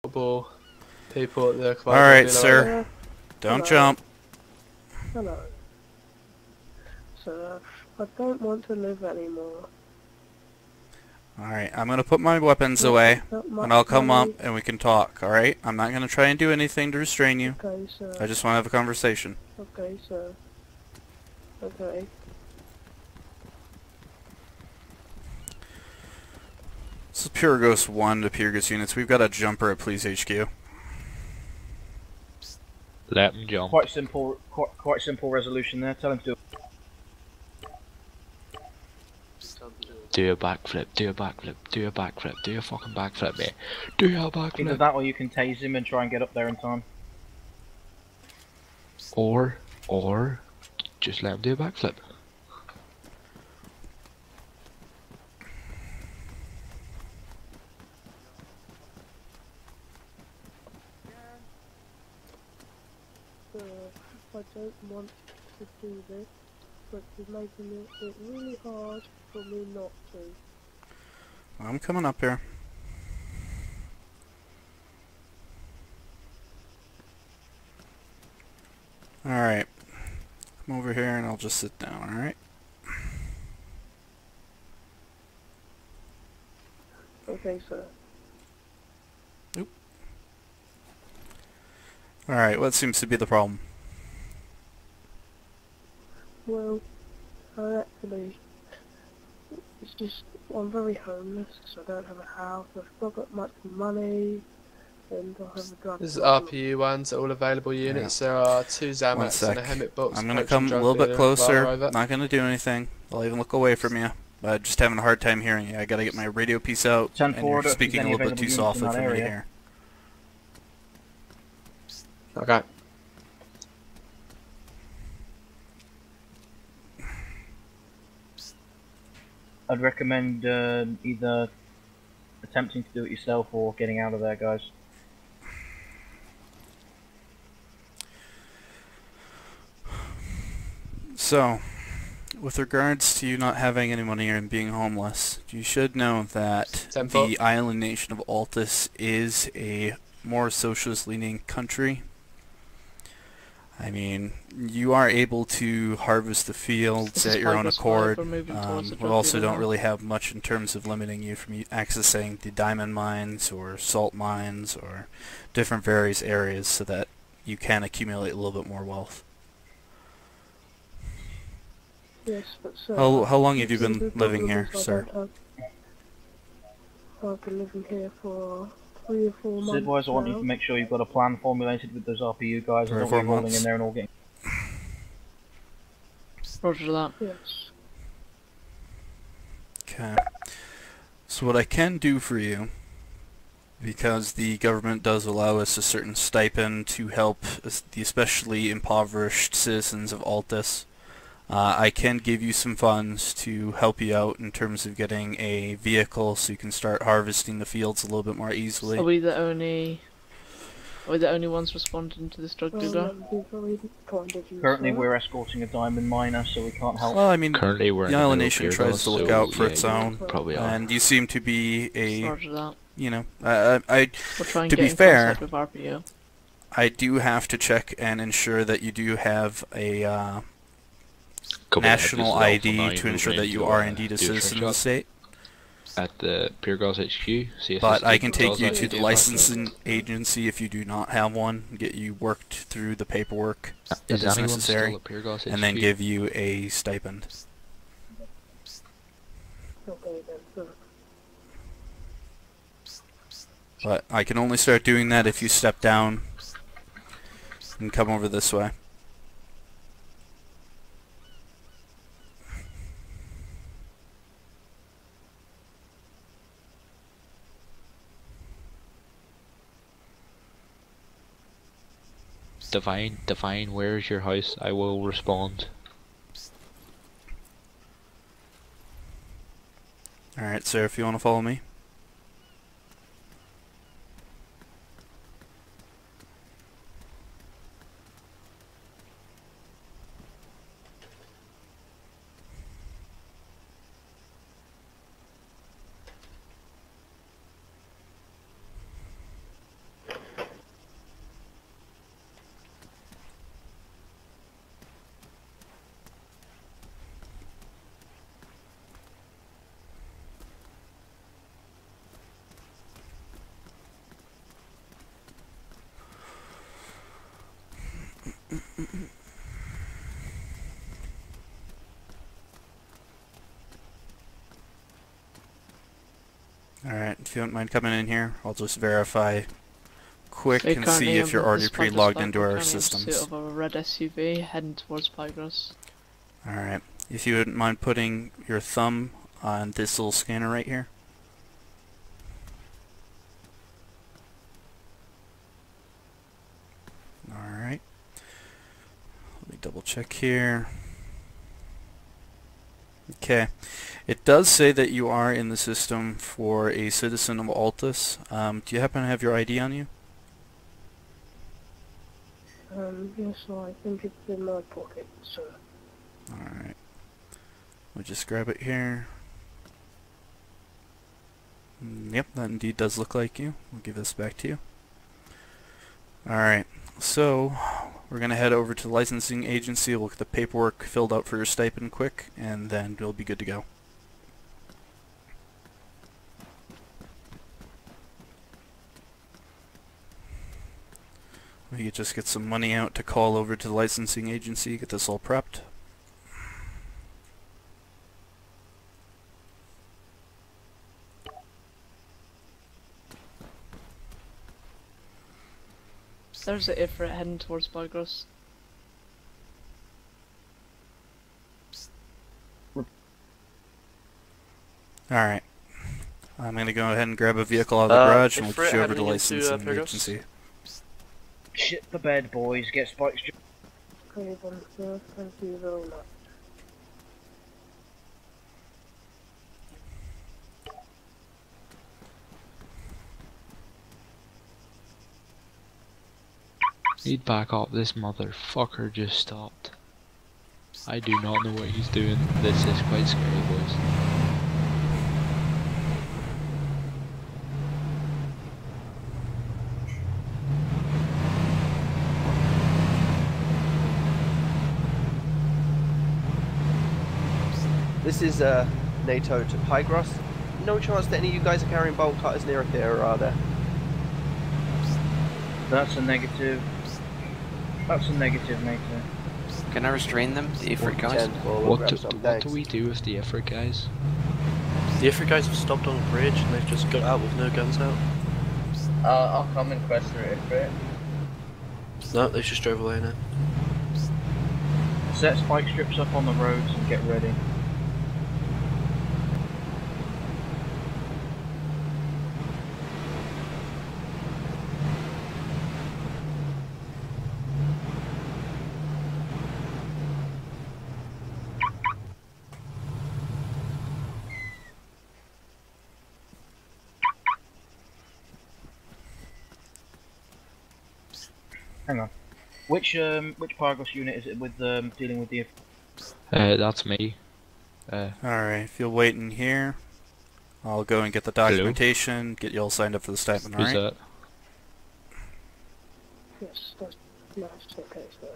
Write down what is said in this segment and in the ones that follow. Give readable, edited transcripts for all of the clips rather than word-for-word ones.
people at the Alright, sir. Don't jump. Hello. Sir, I don't want to live anymore. Alright, I'm gonna put my weapons away, and I'll come up and we can talk, alright? I'm not gonna try and do anything to restrain you. Okay, sir. I just wanna have a conversation. Okay, sir. Okay. This is Pyrgos 1 to Pyrgos units. We've got a jumper at Police HQ. Let him jump. Quite simple resolution there. Tell him to do it. Do a backflip, do a backflip, do a backflip, do a fucking backflip, mate. Do your backflip. Either that or you can tase him and try and get up there in time. Or just let him do a backflip. I don't want to do this, but you're making it really hard for me not to. I'm coming up here. Alright. Come over here and I'll just sit down, alright? Okay, sir. Oop. Alright, what seems to be the problem? Well, it's just, I'm very homeless, so I don't have a house, I've not got much money, and I have a drug This is problem. RPU ones, all available units. There are 2 Xanax and a Hemit box. I'm gonna come a little bit closer. Not gonna do anything. I'll even look away from you. But just having a hard time hearing you. I gotta get my radio piece out, and you're speaking a little bit too softly for me to hear. Okay. I'd recommend either attempting to do it yourself or getting out of there, guys. So, with regards to you not having any money and being homeless, you should know that the island nation of Altus is a more socialist-leaning country. I mean, you are able to harvest the fields at your own accord. We also don't really have much in terms of limiting you from accessing the diamond mines or salt mines or different various areas so that you can accumulate a little bit more wealth. Yes, but sir, how long have you been living here, sir? I've been living here for 3 or 4 months. Sid-wise, I want you to make sure you've got a plan formulated with those RPU guys and don't be rolling in there and all getting... Roger that. Yes. Okay. So what I can do for you, because the government does allow us a certain stipend to help the especially impoverished citizens of Altus, I can give you some funds to help you out in terms of getting a vehicle so you can start harvesting the fields a little bit more easily. Are we the only ones responding to this drug dealer? Currently we're escorting a diamond miner, so we can't help. Well, I mean, currently we're the island nation tries to look out for its own, probably are. and you seem to be a, Roger that. you know, We'll try and to get be in fair, contact with RPU. I do have to check and ensure that you do have a national ID to ensure that you are indeed a citizen of the state. At the Pyrgos HQ. But I can take you to the licensing agency if you do not have one, get you worked through the paperwork that is necessary, and then give you a stipend. Okay then, sir. But I can only start doing that if you step down and come over this way. Divine, where is your house? I will respond. Alright, sir, if you want to follow me. if you don't mind coming in here, I'll just verify quick So and see if you're already pre-logged into our systems. Of a red SUV heading towards Pyrgos. Alright. If you wouldn't mind putting your thumb on this little scanner right here. Alright. Let me double check here. Okay. It does say that you are in the system for a citizen of Altus. Do you happen to have your ID on you? Yes, I think it's in my pocket, sir. Alright. We'll just grab it here. Yep, that indeed does look like you. We'll give this back to you. Alright, so we're going to head over to the licensing agency, we'll get the paperwork filled out for your stipend quick, and then we'll be good to go. We could just get some money out to call over to the licensing agency, get this all prepped. There's an Ifrit heading towards Pyrgos. Alright. I'm going to go ahead and grab a vehicle out of the garage and we'll get you over to the licensing agency. Shit the bed, boys. Get spikes. Okay, then, sir. Thank you very much. He'd back up, this motherfucker just stopped. I do not know what he's doing. This is quite scary, boys. This is NATO to Pyrgos. No chance that any of you guys are carrying bolt cutters near here, are there? That's a negative. That's a negative, NATO. Can I restrain them, the Ifrit guys? What do we do with the Ifrit guys? The Ifrit guys have stopped on a bridge and they've just got out with no guns out. I'll come and question Ifrit. No, they just drove away now. Set spike strips up on the roads and get ready. Hang on. Which Pyrgos unit is it with dealing with the? That's me. Alright, if you'll wait in here, I'll go and get the documentation, get you all signed up for the stipend, alright? Who's that? Yes, that's okay, sir.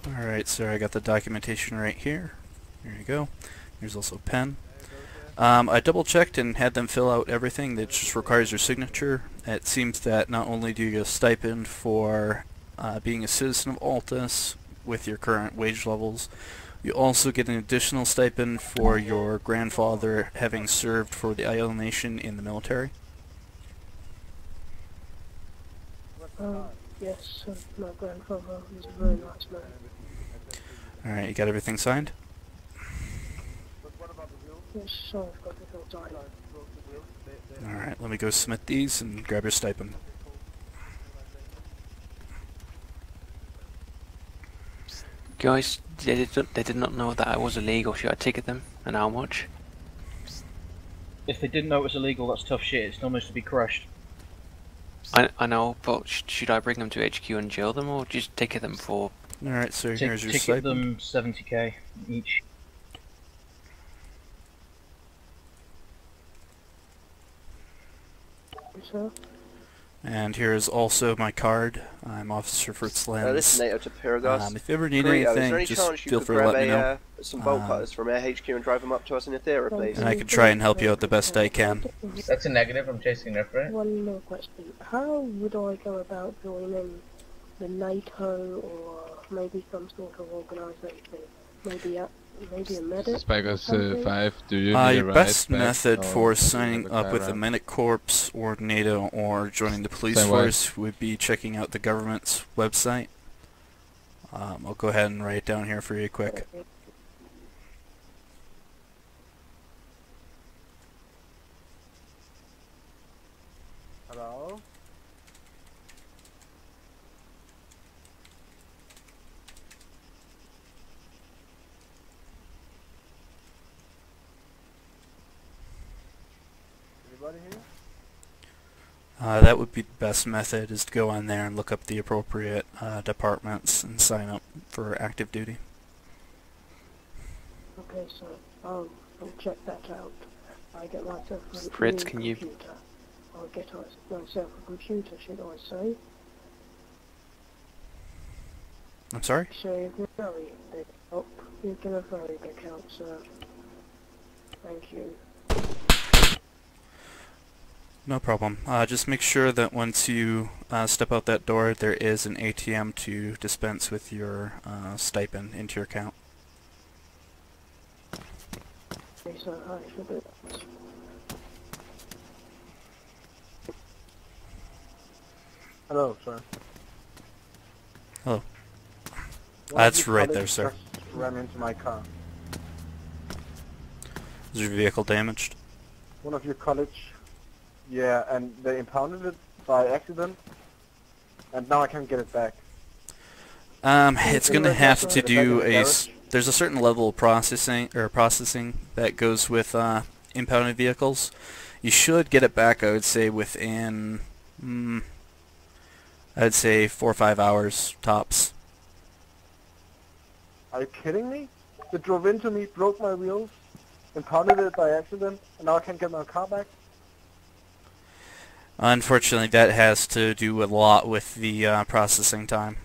Alright, so I got the documentation right here. There you go. There's also a pen. I double checked and had them fill out everything that just requires your signature. It seems that not only do you get a stipend for being a citizen of Altus with your current wage levels, you also get an additional stipend for your grandfather having served for the Isle Nation in the military. Yes, my grandfather was a very nice man. Alright, you got everything signed? Yes, sir, I've got it all signed. Alright, let me go submit these and grab your stipend. Guys, they did not know that I was illegal. Should I ticket them? And how much? If they didn't know it was illegal, that's tough shit. It still needs to be crushed. I know, but should I bring them to HQ and jail them, or just ticket them for... Alright, so here's your Ticket stipend. them 70k each. So, And here's also my card. I'm Officer Fritz Lenz. This is NATO to Pyrgos. If you ever need Is there anything, any just chance you feel could free to grab let me know. some bolt cutters from Air HQ and drive them up to us in the theatre, please? And I can try and help you out the best I can. That's a negative. I'm chasing reference. one more question. How would I go about joining the NATO or maybe some sort of organisation? Maybe a medic? Pyrgos 5, do you need Your a best ride back, method or for do you signing have a up car with the around? Medic Corps or NATO or joining the police Same way. force would be checking out the government's website. I'll go ahead and write it down here for you quick. Hello? Anybody here? That would be the best method, is to go on there and look up the appropriate departments and sign up for active duty. Okay, so I'll check that out. I get myself a Fritz, new can you... computer. I'll get myself a computer, should I say? I'm sorry? So you're very big help. You've been a very big help, sir. Thank you. No problem. Just make sure that once you step out that door, there is an ATM to dispense with your stipend into your account. Okay, so I should do that. Hello, sir. Hello. One of That's your right colleagues there, sir. just ran into my car. Is your vehicle damaged? One of your colleagues. Yeah, and they impounded it by accident, and now I can't get it back. It's going to have to do Back in the garage? there's a certain level of processing that goes with impounded vehicles. You should get it back, I would say, within I'd say 4 or 5 hours tops. Are you kidding me? They drove into me, broke my wheels, impounded it by accident, and now I can't get my car back? Unfortunately, that has to do a lot with the processing time.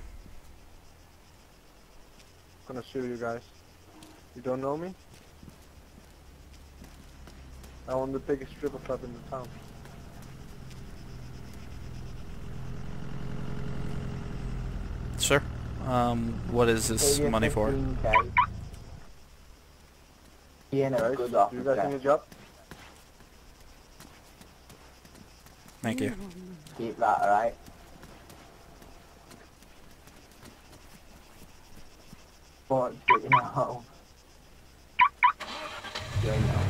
I'm gonna sue you guys. You don't know me? I own the biggest stripper club in the town. Sure. What is this money for? Guys, do you guys need a job? Thank you. Keep that, alright? But, you know... You know.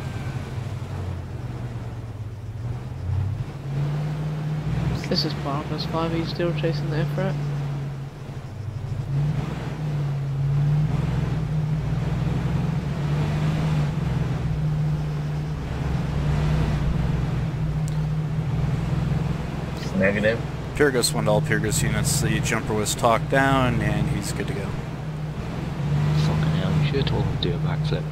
This is Pyrgos 5, are you still chasing the threat? Negative. Pyrgos 1 to all Pyrgos units. The jumper was talked down and he's good to go. Fucking hell, you should have told him to do a backflip.